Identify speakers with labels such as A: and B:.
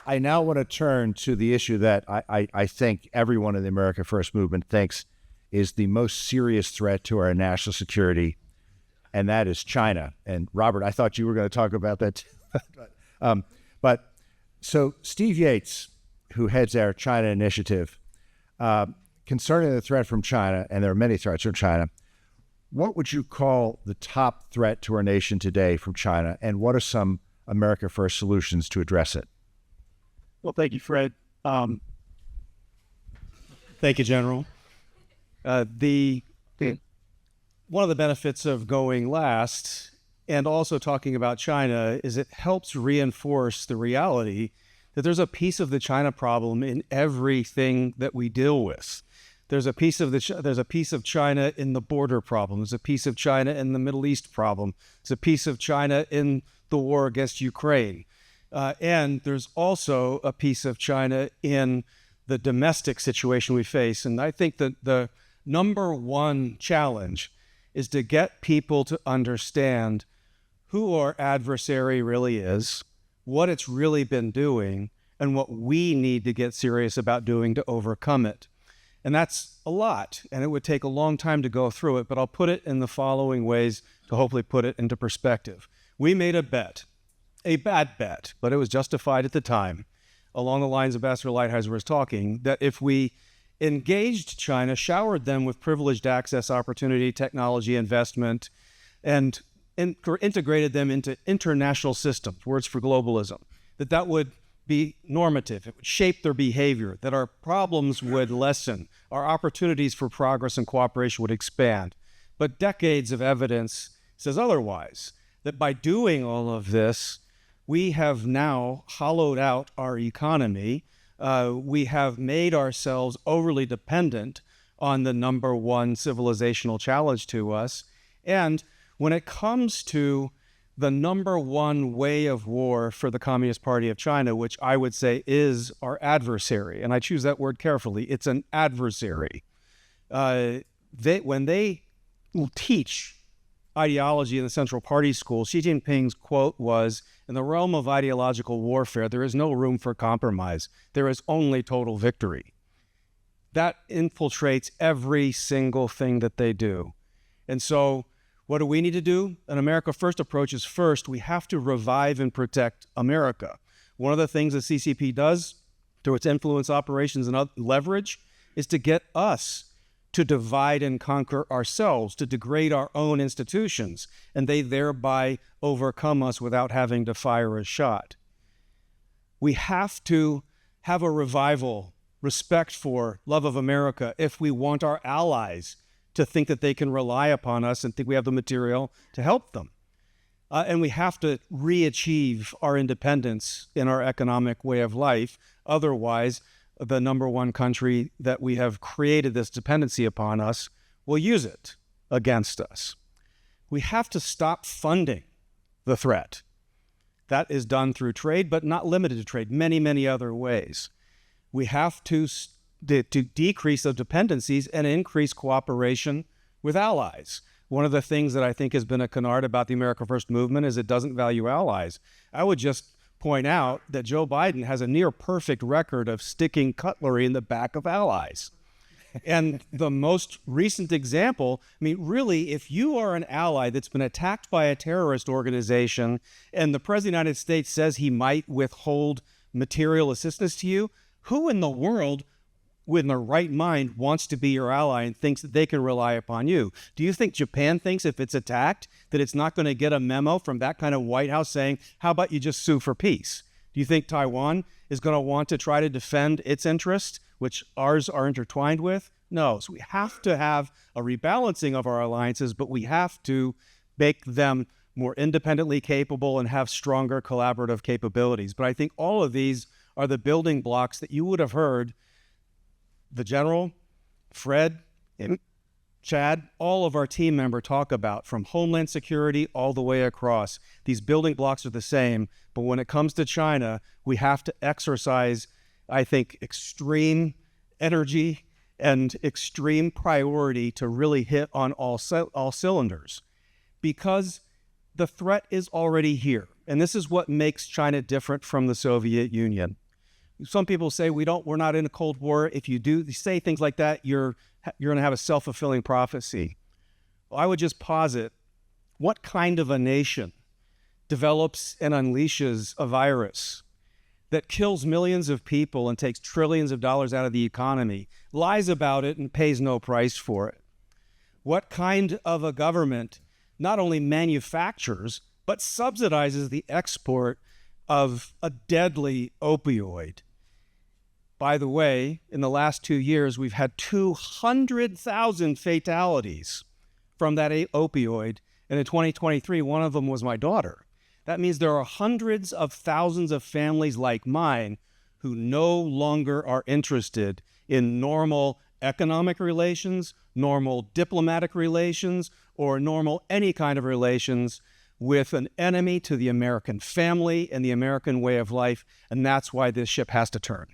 A: I now want to turn to the issue that I think everyone in the America First movement thinks is the most serious threat to our national security, and that is China. And Robert, I thought you were going to talk about that too. So Steve Yates, who heads our China initiative, concerning the threat from China, and there are many threats from China, what would you call the top threat to our nation today from China, and what are some America First solutions to address it?
B: Well, thank you, Fred. Thank you, General. One of the benefits of going last and also talking about China is it helps reinforce the reality that there's a piece of the China problem in everything that we deal with. There's a piece of China in the border problem. There's a piece of China in the Middle East problem. There's a piece of China in the war against Ukraine. And there's also a piece of China in the domestic situation we face. And I think that the number one challenge is to get people to understand who our adversary really is, what it's really been doing, and what we need to get serious about doing to overcome it. And that's a lot, and it would take a long time to go through it, but I'll put it in the following ways to hopefully put it into perspective. We made a bet, a bad bet, but it was justified at the time, along the lines Ambassador Lighthizer was talking, that if we engaged China, showered them with privileged access, opportunity, technology, investment, and integrated them into international systems, words for globalism, that would be normative, it would shape their behavior, that our problems would lessen, our opportunities for progress and cooperation would expand. But decades of evidence says otherwise, that by doing all of this, we have now hollowed out our economy. We have made ourselves overly dependent on the number one civilizational challenge to us. And when it comes to the number one way of war for the Communist Party of China, which I would say is our adversary, and I choose that word carefully, it's an adversary. When they teach ideology in the Central Party School, Xi Jinping's quote was, "In the realm of ideological warfare, there is no room for compromise. There is only total victory." That infiltrates every single thing that they do. And so what do we need to do? An America First approach is first, we have to revive and protect America. One of the things the CCP does through its influence operations and leverage is to get us to divide and conquer ourselves, to degrade our own institutions, and they thereby overcome us without having to fire a shot. We have to have a revival, respect for, love of America, if we want our allies to think that they can rely upon us and think we have the material to help them. And we have to re-achieve our independence in our economic way of life. Otherwise, the number one country that we have created this dependency upon us will use it against us. We have to stop funding the threat. That is done through trade, but not limited to trade, many, many other ways. We have to decrease those dependencies and increase cooperation with allies. One of the things that I think has been a canard about the America First movement is it doesn't value allies. I would just point out that Joe Biden has a near perfect record of sticking cutlery in the back of allies. And the most recent example, I mean, really, if you are an ally that's been attacked by a terrorist organization and the President of the United States says he might withhold material assistance to you, who in the world in their right mind wants to be your ally and thinks that they can rely upon you? Do you think Japan thinks if it's attacked that it's not going to get a memo from that kind of White House saying, how about you just sue for peace? Do you think Taiwan is going to want to try to defend its interests, which ours are intertwined with? No. So we have to have a rebalancing of our alliances, but we have to make them more independently capable and have stronger collaborative capabilities. But I think all of these are the building blocks that you would have heard the General, Fred, and Chad, all of our team members talk about, from Homeland Security all the way across. These building blocks are the same, but when it comes to China, we have to exercise, I think, extreme energy and extreme priority to really hit on all cylinders, because the threat is already here. And this is what makes China different from the Soviet Union. some people say we're not in a Cold War. If you say things like that, you're going to have a self-fulfilling prophecy. Well, I would just posit, what kind of a nation develops and unleashes a virus that kills millions of people and takes trillions of dollars out of the economy, lies about it, and pays no price for it? What kind of a government not only manufactures, but subsidizes the export of a deadly opioid? By the way, in the last 2 years, we've had 200,000 fatalities from that opioid. And in 2023, one of them was my daughter. That means there are hundreds of thousands of families like mine who no longer are interested in normal economic relations, normal diplomatic relations, or normal any kind of relations with an enemy to the American family and the American way of life. And that's why this ship has to turn.